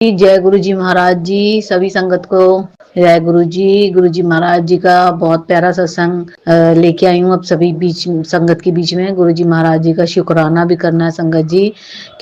जय गुरु जी महाराज जी, सभी संगत को जय गुरु जी महाराज जी का बहुत प्यारा सत्संग लेके आई हूँ अब सभी बीच संगत के बीच में। गुरु जी महाराज जी का शुक्राना भी करना है संगत जी।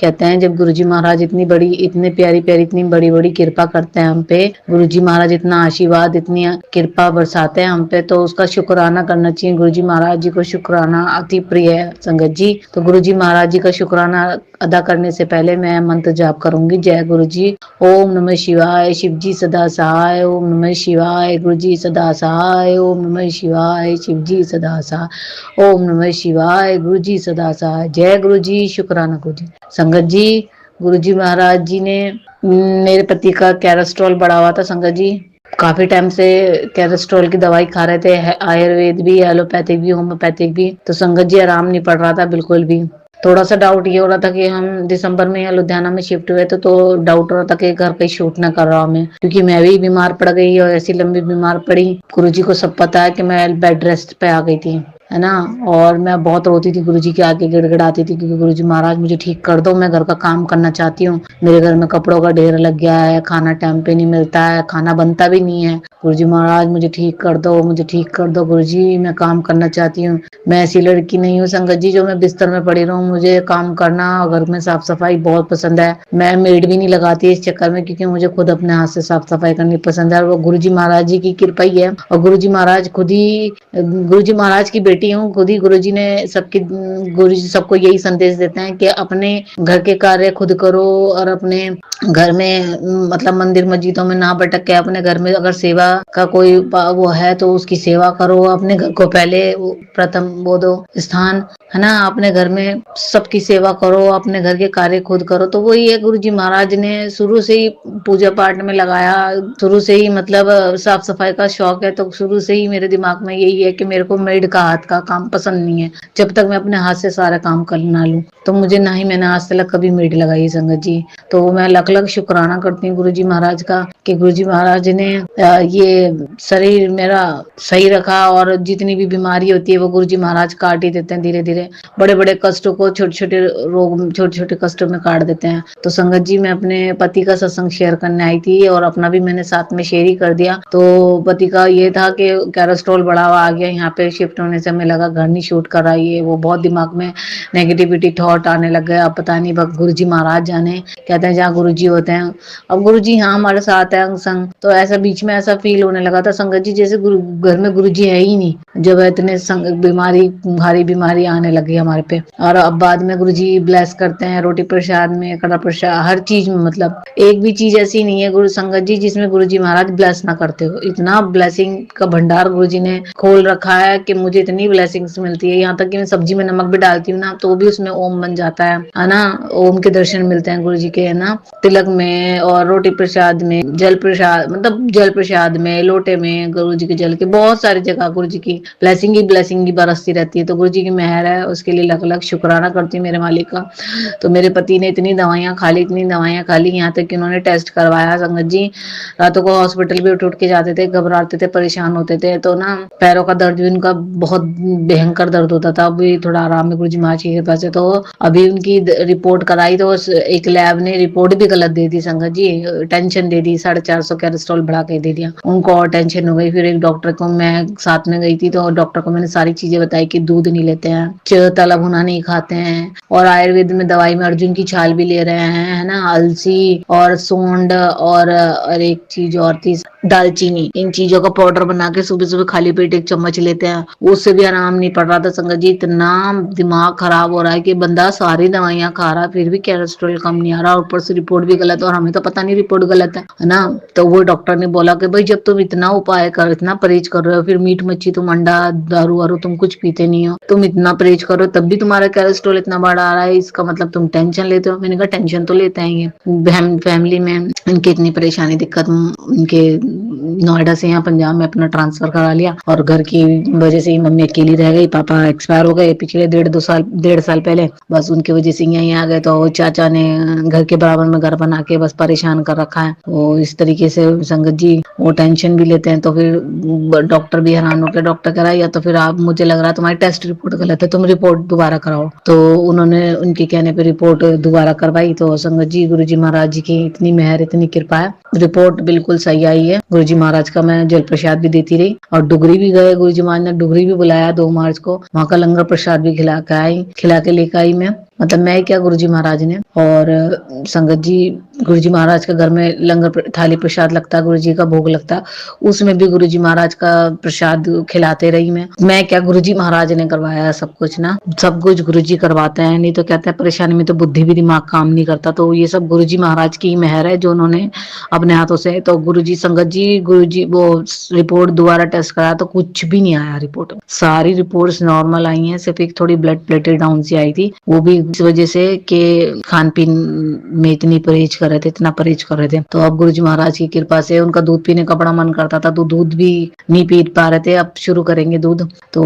कहते हैं जब गुरु जी महाराज इतनी प्यारी प्यारी इतनी बड़ी बड़ी कृपा करते हैं हम पे, गुरु जी महाराज इतना आशीर्वाद इतनी कृपा बरसाते हैं हम पे, तो उसका शुक्राना करना चाहिए। गुरु जी महाराज जी को शुक्राना अति प्रिय है संगत जी। तो गुरु जी महाराज जी का शुक्राना अदा करने से पहले मैं मंत्र जाप करूंगी। जय गुरु जी। ओम नमः शिवाय, शिव जी सदा सहाय। ओम नमः शिवाय, गुरु जी सदा सहाय। ओम नमः शिवाय, शिव जी सदा सहाय। ओम नमः शिवाय, गुरु जी सदा सहाय। जय गुरु जी। शुक्राना गुरु जी। संगत जी, गुरु जी महाराज जी ने मेरे पति का कैलेस्ट्रॉल बढ़ा हुआ था संगत जी। काफी टाइम से कैलेस्ट्रॉल की दवाई खा रहे थे, आयुर्वेद भी, एलोपैथिक भी, होम्योपैथिक भी। तो संगत जी आराम नहीं पड़ रहा था बिल्कुल भी। थोड़ा सा डाउट ये हो रहा था कि हम दिसंबर में यहाँ लुधियाना में शिफ्ट हुए तो डाउट हो रहा था कि घर कहीं शूट ना कर रहा हूं मैं, क्योंकि मैं भी बीमार पड़ गई और ऐसी लंबी बीमार पड़ी। गुरुजी को सब पता है कि मैं बेड रेस्ट पे आ गई थी, है ना। और मैं बहुत रोती थी गुरुजी के आगे, गिड़गिड़ाती थी, क्योंकि गुरुजी महाराज मुझे ठीक कर दो, मैं घर का काम करना चाहती हूँ। मेरे घर में कपड़ों का ढेर लग गया है, खाना टाइम पे नहीं मिलता है, खाना बनता भी नहीं है। गुरुजी महाराज मुझे ठीक कर दो, मुझे ठीक कर दो गुरुजी, मैं काम करना चाहती हूँ। मैं ऐसी लड़की नहीं हूँ संगत जी जो मैं बिस्तर में पड़ी रहूं। मुझे काम करना और घर में साफ सफाई बहुत पसंद है। मैं मेड भी नहीं लगाती इस चक्कर में, क्योंकि मुझे खुद अपने हाथ से साफ सफाई करनी पसंद है। और वो गुरुजी महाराज जी की कृपा ही है। और गुरुजी महाराज खुद ही, गुरुजी महाराज की बेटी हूँ खुद ही। गुरुजी ने गुरुजी सबको यही संदेश देते हैं कि अपने घर के कार्य खुद करो और अपने घर में मतलब मंदिर मस्जिदों में ना भटक के अपने घर में अगर सेवा का कोई वो है तो उसकी सेवा करो। अपने घर को पहले प्रथम वो दो स्थान, है ना। अपने घर में सबकी सेवा करो, अपने घर के कार्य खुद करो। तो वही है, गुरु जी महाराज ने शुरू से ही पूजा पाठ में लगाया। शुरू से ही मतलब साफ सफाई का शौक है, तो शुरू से ही मेरे दिमाग में यही है कि मेरे को मेड का हाथ का काम पसंद नहीं है। जब तक मैं अपने हाथ से सारा काम कर ना लूं, तो मुझे ना ही मैंने आज तक कभी मेड लगाई संगत जी। तो मैं लख लख शुक्राना करती हूँ गुरु जी महाराज का कि गुरु जी महाराज ने ये शरीर मेरा सही रखा। और जितनी भी बीमारी होती है वो गुरु जी महाराज काट ही देते हैं धीरे धीरे। बड़े बड़े कष्टों को छोटे छोटे रोग छोटे छोटे कष्टों में काट देते हैं। तो संगत जी, मैं अपने पति का सत्संग शेयर करने आई थी और अपना भी मैंने साथ में शेयर ही कर दिया। तो पति का ये था कि कैलेस्ट्रॉल बढ़ा हुआ आ गया, यहाँ पे शिफ्ट होने से हमें लगा घर नहीं शूट कराइए। वो बहुत दिमाग में नेगेटिविटी थॉट आने लग गया। अब पता नहीं गुरु जी महाराज जाने, कहते हैं जहाँ गुरु जी होते हैं। अब गुरु जी हाँ हमारे साथ है अंग संग। तो ऐसा बीच में ऐसा फील होने लगा था संगत जी जैसे घर में गुरु जी है ही नहीं, जब इतने बीमारी भारी बीमारी आने लगी हमारे पे। और अब बाद में गुरु जी ब्लेस करते हैं रोटी प्रसाद में, कड़ा प्रसाद, हर चीज में। मतलब एक भी चीज ऐसी नहीं है गुरु संगत जी जिसमें गुरु जी महाराज ब्लेस ना करते हो। इतना ब्लेसिंग का भंडार गुरु जी ने खोल रखा है कि मुझे इतनी ब्लेसिंग्स मिलती है। यहाँ तक कि मैं सब्जी में नमक भी डालती हूँ ना, तो भी उसमें ओम बन जाता है ना। ओम के दर्शन मिलते हैं गुरु जी के, है ना। तिलक में और रोटी प्रसाद में, जल प्रसाद मतलब जल प्रसाद में, लोटे में गुरु जी के जल के, बहुत सारी जगह गुरु जी की ब्लेसिंग ही बरसती रहती है। तो गुरु जी की मेहर है, उसके लिए लख लख शुक्राना करती हूँ मेरे मालिक का। तो मेरे पति ने इतनी दवाइयां खा ली, यहाँ तक कि उन्होंने टेस्ट करवाया संगत जी। रातों को हॉस्पिटल भी उठ के जाते थे, घबराते थे, परेशान होते थे। तो ना पैरों का दर्द भी उनका बहुत भयंकर दर्द होता था। अभी थोड़ा आराम में गुरु जी महाराज की कृपा से। तो अभी उनकी रिपोर्ट कराई तो एक लैब ने रिपोर्ट भी गलत दे दी संगत जी, टेंशन दे दी। 450 कैलेस्ट्रॉल बढ़ा के दे दिया उनको और टेंशन हो गई। फिर एक डॉक्टर को मैं साथ में गई थी, तो डॉक्टर को मैंने सारी चीजें बताई कि दूध नहीं लेते हैं, तला भुना नहीं खाते हैं, और आयुर्वेद में दवाई में अर्जुन की छाल भी ले रहे हैं, है ना, अलसी और सोंड और एक चीज और थी दालचीनी। इन चीजों का पाउडर बना के सुबह सुबह खाली पेट 1 चम्मच लेते हैं। उससे भी आराम नहीं पड़ रहा था संगत जी। इतना दिमाग खराब हो रहा है कि बंदा सारी दवाइयां खा रहा है फिर भी कैलेस्ट्रॉल कम नहीं आ रहा, और ऊपर से रिपोर्ट भी गलत, और हमें तो पता नहीं रिपोर्ट गलत है ना। तो वो डॉक्टर ने बोला कि भाई जब तुम इतना उपाय कर, इतना परहेज कर रहे हो, फिर मीट मच्छी तुम अंडा दारू वारू तुम कुछ पीते नहीं हो, तुम इतना परहेज करो तब भी तुम्हारा कैलेस्ट्रॉल इतना बढ़ आ रहा है, इसका मतलब तुम टेंशन लेते हो। मैंने कहा टेंशन तो लेते हैं, फैमिली में इनकी इतनी परेशानी दिक्कत इनके नोएडा से यहाँ पंजाब में अपना ट्रांसफर करा लिया और घर की वजह से ही मम्मी अकेली रह गई। पापा एक्सपायर हो गए पिछले 1.5 साल पहले। बस उनकी वजह से यहीं आ गए। तो चाचा ने घर के बराबर में घर बना के बस परेशान कर रखा है। वो इस तरीके से संगत जी वो टेंशन भी लेते हैं। तो फिर डॉक्टर भी हैरान हो गए। डॉक्टर कह रहा है या तो फिर आप, मुझे लग रहा है तुम्हारी टेस्ट रिपोर्ट गलत है, तुम रिपोर्ट दोबारा कराओ। तो उन्होंने उनके कहने पे रिपोर्ट दोबारा करवाई। तो संगत जी गुरु जी महाराज जी की इतनी मेहर इतनी कृपा है, रिपोर्ट बिल्कुल सही आई है। गुरु जी महाराज का मैं जल प्रसाद भी देती रही और डुगरी भी गए। गुरु जी महाराज ने डुगरी भी बुलाया 2 मार्च को, वहां का लंगर प्रसाद भी खिला के लेकर आई मैं। मतलब मैं क्या, गुरु जी महाराज ने। और संगत जी गुरु जी महाराज के घर में लंगर थाली प्रसाद लगता, गुरु जी का भोग लगता, उसमें भी गुरु जी महाराज का प्रसाद खिलाते रही मैं क्या, गुरु जी महाराज ने करवाया सब कुछ ना, सब कुछ गुरु जी करवाते हैं। नहीं तो कहते हैं परेशानी में तो बुद्धि भी दिमाग काम नहीं करता। तो ये सब गुरु जी महाराज की मेहर है जो उन्होंने अपने हाथों से। तो गुरु जी संगत जी, गुरु जी वो रिपोर्ट दोबारा टेस्ट कराया तो कुछ भी नहीं आया रिपोर्ट में, सारी रिपोर्ट्स नॉर्मल आई हैं। सिर्फ एक थोड़ी ब्लड प्लेटेड डाउन सी आई थी, वो भी इस वजह से कि खान पीन में इतनी परहेज कर रहे थे, इतना परहेज कर रहे थे। तो अब गुरु जी महाराज की कृपा से उनका दूध पीने का बड़ा मन करता था, तो दूध भी नहीं पी पा रहे थे, अब शुरू करेंगे दूध। तो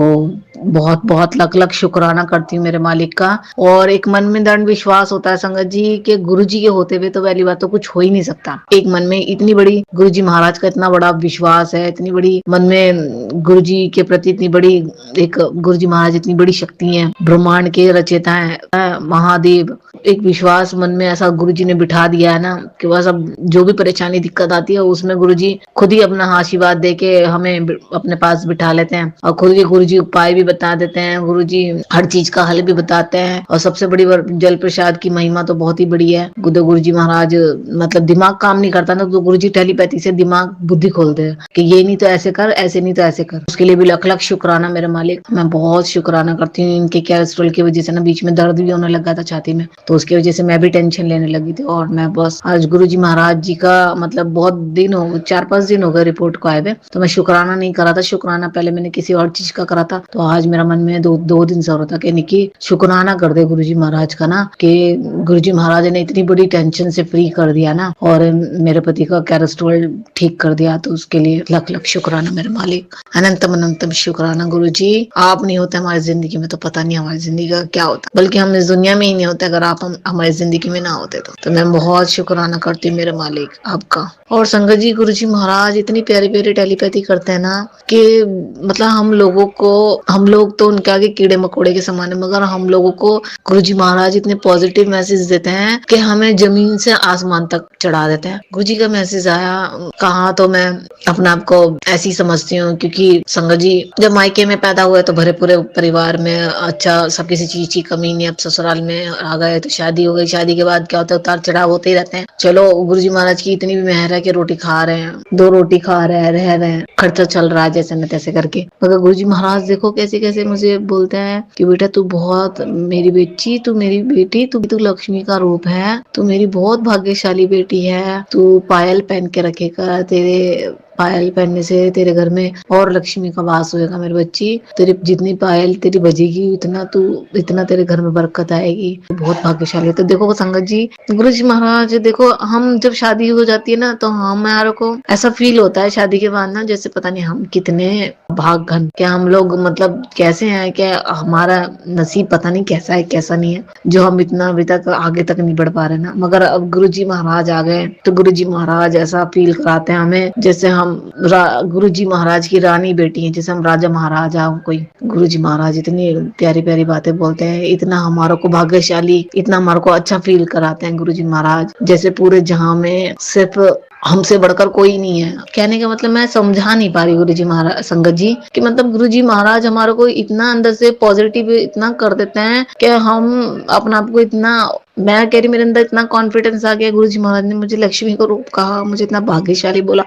बहुत बहुत लख लख शुक्राना करती हूँ मेरे मालिक का। और एक मन में दृढ़ विश्वास होता है संगत जी के गुरु जी के होते हुए तो पहली बात तो कुछ हो ही नहीं सकता। एक मन में इतनी बड़ी गुरु जी महाराज का इतना बड़ा विश्वास है, इतनी बड़ी मन में गुरु जी के प्रति इतनी बड़ी, एक गुरु जी महाराज इतनी बड़ी शक्ति है, ब्रह्मांड के रचयिता है, महादेव। एक विश्वास मन में ऐसा गुरु जी ने बिठा दिया है ना कि बस अब जो भी परेशानी दिक्कत आती है उसमें गुरु जी खुद ही अपना आशीर्वाद दे के हमें अपने पास बिठा लेते हैं। और खुद ही गुरु जी उपाय भी बता देते हैं, गुरु जी हर चीज का हल भी बताते हैं। और सबसे बड़ी जल प्रसाद की महिमा तो बहुत ही बड़ी है। गुरु जी महाराज मतलब दिमाग काम नहीं करता ना, तो गुरु जी टेलीपैथी से दिमाग बुद्धि खोलते हैं कि ये नहीं तो ऐसे कर, ऐसे नहीं तो ऐसे कर। उसके लिए भी लख लख शुक्राना मेरे मालिक, मैं बहुत शुक्राना करती हूँ। इनके कैलेस्ट्रॉल की वजह से ना बीच में दर्द भी होने लगा था छाती में, तो उसकी वजह से मैं भी टेंशन लेने लगी थी। और मैं बस आज गुरु जी महाराज जी का मतलब बहुत दिन हो, 4-5 दिन हो गए रिपोर्ट को आए हुए, तो मैं शुक्राना नहीं करा था। शुक्राना पहले मैंने किसी और चीज का करा था, तो आज मेरा मन में दो दिन से हो रहा था कि निकी शुक्राना कर दे गुरु जी महाराज का ना, कि गुरु जी महाराज ने इतनी बड़ी टेंशन से फ्री कर दिया ना, और मेरे पति का कैलेस्ट्रॉल ठीक कर दिया। तो उसके लिए लख लख शुक्राना मेरे मालिक, अनंतम अनंतम शुक्राना गुरु जी। आप नहीं होते हमारी जिंदगी में तो पता नहीं हमारी जिंदगी का क्या होता, बल्कि हम इस दुनिया में ही नहीं होते अगर आप हमारी जिंदगी में ना होते। तो मैं बहुत शुक्राना करती हूँ मेरे मालिक आपका। और संगत जी गुरु जी महाराज इतनी प्यारी प्यारी टेलीपैथी करते हैं ना कि मतलब हम लोग तो उनके आगे कीड़े मकोड़े के समान है, मगर हम लोगों को गुरु जी महाराज इतने पॉजिटिव मैसेज देते हैं कि हमें जमीन से आसमान तक चढ़ा देते हैं। गुरु जी का मैसेज आया कहा तो मैं अपने आप को ऐसी समझती हूँ, क्योंकि संगत जी जब मायके में पैदा हुए तो भरे पूरे परिवार में अच्छा सब किसी चीज की कमी नहीं। अब ससुराल में आ गए तो शादी हो गई, शादी के बाद क्या होता है उतार चढ़ाव होते ही रहते हैं। चलो गुरु जी महाराज की इतनी भी मेहर है कि रोटी खा रहे हैं, 2 रोटी खा रहे हैं, रह रहे हैं, खर्चा चल रहा है जैसे न तैसे करके। मगर गुरु जी महाराज देखो कैसे कैसे मुझे बोलते हैं कि बेटा तू बहुत मेरी बेटी, तू मेरी बेटी, तू लक्ष्मी का रूप है, तू मेरी बहुत भाग्यशाली बेटी है। तू पायल पहन के रखेगा, तेरे पायल पहनने से तेरे घर में और लक्ष्मी का वास होएगा मेरी बच्ची। तेरी जितनी पायल तेरी बजेगी इतना तेरे घर में बरकत आएगी, बहुत भाग्यशाली है। तो देखो संगत जी गुरु जी महाराज देखो, हम जब शादी हो जाती है ना तो हमारे को ऐसा फील होता है शादी के बाद ना, जैसे पता नहीं हम कितने भाग्यवान, क्या हम लोग मतलब कैसे हैं, क्या हमारा नसीब पता नहीं कैसा है कैसा नहीं है जो हम इतना अभी तक आगे तक नहीं बढ़ पा रहे ना। मगर अब गुरु जी महाराज आ गए तो गुरु जी महाराज ऐसा फील कराते हैं हमें जैसे हम गुरु जी महाराज की रानी बेटी हैं, जैसे हम राजा महाराजा कोई। गुरु जी महाराज इतनी प्यारी प्यारी बातें बोलते हैं, इतना हमारे को भाग्यशाली, इतना हमारे को अच्छा फील कराते हैं गुरु जी महाराज, जैसे पूरे जहां में सिर्फ हमसे बढ़कर कोई नहीं है। कहने का मतलब मैं समझा नहीं पा रही गुरु जी महाराज संगत जी कि मतलब गुरु जी महाराज हमारे को इतना अंदर से पॉजिटिव इतना कर देते हैं कि हम अपने आप को इतना, मैं कह रही मेरे अंदर इतना कॉन्फिडेंस आ गया। गुरु जी महाराज ने मुझे लक्ष्मी का रूप कहा, मुझे इतना भाग्यशाली बोला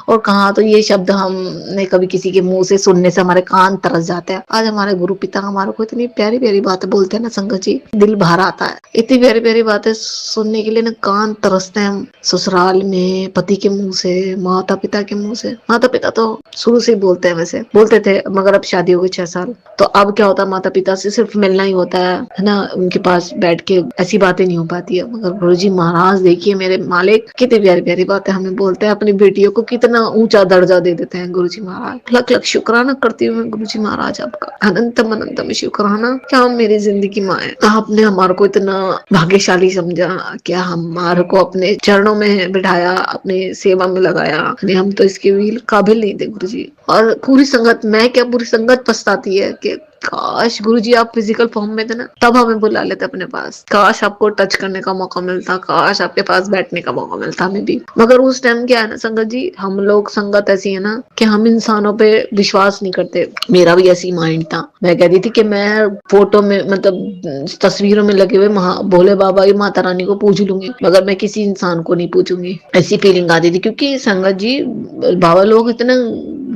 और कहा, तो ये शब्द हमने कभी किसी के मुंह से सुनने से हमारे कान तरस जाते हैं। आज हमारे गुरु पिता हमारे को इतनी प्यारी प्यारी बातें बोलते हैं ना संगत जी, दिल भर आता है। इतनी प्यारी प्यारी बातें सुनने के लिए ना कान तरसते हैं। ससुराल में दादी के मुंह से, माता पिता के मुंह से। माता पिता तो शुरू से ही बोलते हैं, वैसे बोलते थे, मगर अब शादी हो गई 6 साल, तो अब क्या होता है, माता पिता से सिर्फ मिलना ही होता है ना, उनके पास बैठ के ऐसी बातें नहीं हो पाती है। मगर गुरुजी महाराज देखिए मेरे मालिक, कितनी प्यारी प्यारी बातें हमें बोलते हैं, अपनी बेटियों को कितना ऊंचा दर्जा दे देते हैं गुरुजी महाराज। लख लख शुक्राना करती हूँ मैं गुरुजी महाराज आपका, अनंतम अनंतम शुक्राना कि आप मेरी जिंदगी में आए, आपने हमारे को इतना भाग्यशाली समझा, क्या हमारे को अपने चरणों में बिठाया, अपने सेवा में लगाया। हम तो इसके भी काबिल नहीं थे गुरुजी। और पूरी संगत, मैं क्या पूरी संगत पछताती है कि काश गुरुजी आप फिजिकल फॉर्म में थे ना, तब हमें बुला लेते अपने पास, काश आपको टच करने का मौका मिलता, काश आपके पास बैठने का मौका मिलता हमें भी। मगर उस टाइम क्या है ना संगत जी, हम लोग संगत ऐसी है ना कि हम इंसानों पे विश्वास नहीं करते। मेरा भी ऐसी माइंड था, मैं कहती थी कि मैं फोटो में, मतलब तस्वीरों में लगे हुए भोले बाबा या माता रानी को पूछ लूंगी, मगर मैं किसी इंसान को नहीं पूछूंगी, ऐसी फीलिंग आती थी। क्योंकि संगत जी बाबा लोग इतने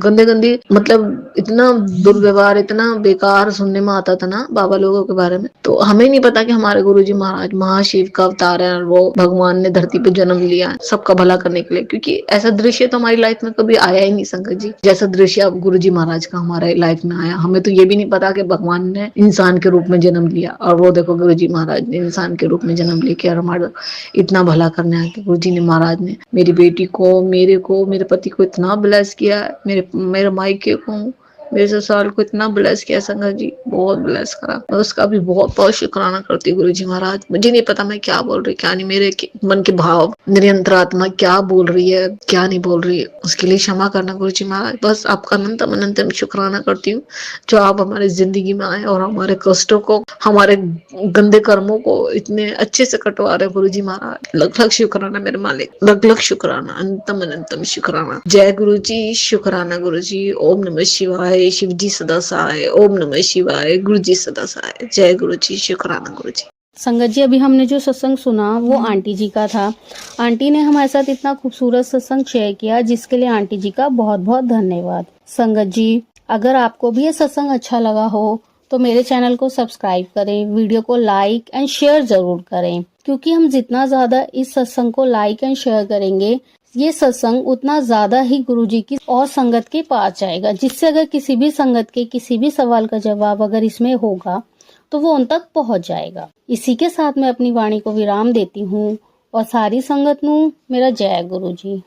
गंदे गंदे, मतलब इतना दुर्व्यवहार, इतना बेकार सुनने में आता था ना बाबा लोगों के बारे में। तो हमें नहीं पता कि हमारे गुरुजी महाराज महाशिव का अवतार है, और वो भगवान ने धरती पे जन्म लिया है सबका भला करने के लिए। क्योंकि ऐसा दृश्य तो हमारी लाइफ में कभी आया ही नहीं संगत जी, जैसा दृश्य अब गुरुजी महाराज का हमारे लाइफ में आया। हमें तो ये भी नहीं पता कि भगवान ने इंसान के रूप में जन्म लिया, और वो देखो गुरुजी महाराज ने इंसान के रूप में जन्म लेके और हमारा इतना भला करने आके गुरुजी ने महाराज ने मेरी बेटी को, मेरे पति को इतना ब्लेस किया, मेरे मायके को, मेरे ससुराल को इतना ब्लेस किया संगत जी, बहुत ब्लेस करा। मैं उसका भी बहुत बहुत शुक्राना करती हूँ गुरुजी महाराज। मुझे नहीं पता मैं क्या बोल रही क्या नहीं, मेरे मन के भाव, मेरी अंतरात्मा क्या बोल रही है क्या नहीं बोल रही है, उसके लिए क्षमा करना गुरुजी महाराज। बस आपका अनंतम अनंतम शुक्राना करती हूँ जो आप हमारी जिंदगी में आए और हमारे कष्टों को, हमारे गंदे कर्मों को इतने अच्छे से कटवा रहे गुरुजी महाराज। लख लख शुक्राना मेरे मालिक, लख लख शुक्राना, अनंतम अनंतम शुक्राना। जय गुरुजी, शुक्राना गुरुजी। ओम नमः शिवाय, शिव जी सदा सहाय। ओम नमः शिवाय, गुरु जी सदा सहाय। जय गुरुजी, शुक्राना गुरुजी। संगत जी, अभी हमने जो सत्संग सुना वो आंटी जी का था। आंटी ने हमारे साथ इतना खूबसूरत सत्संग शेयर किया, जिसके लिए आंटी जी का बहुत बहुत धन्यवाद। संगत जी, अगर आपको भी ये सत्संग अच्छा लगा हो तो मेरे चैनल को सब्सक्राइब करें, वीडियो को लाइक एंड शेयर जरूर करें, क्योंकि हम जितना ज्यादा इस सत्संग को लाइक एंड शेयर करेंगे, ये सत्संग उतना ज्यादा ही गुरुजी की और संगत के पास जाएगा, जिससे अगर किसी भी संगत के किसी भी सवाल का जवाब अगर इसमें होगा तो वो उन तक पहुंच जाएगा। इसी के साथ मैं अपनी वाणी को विराम देती हूँ और सारी संगत नू मेरा जय गुरु जी।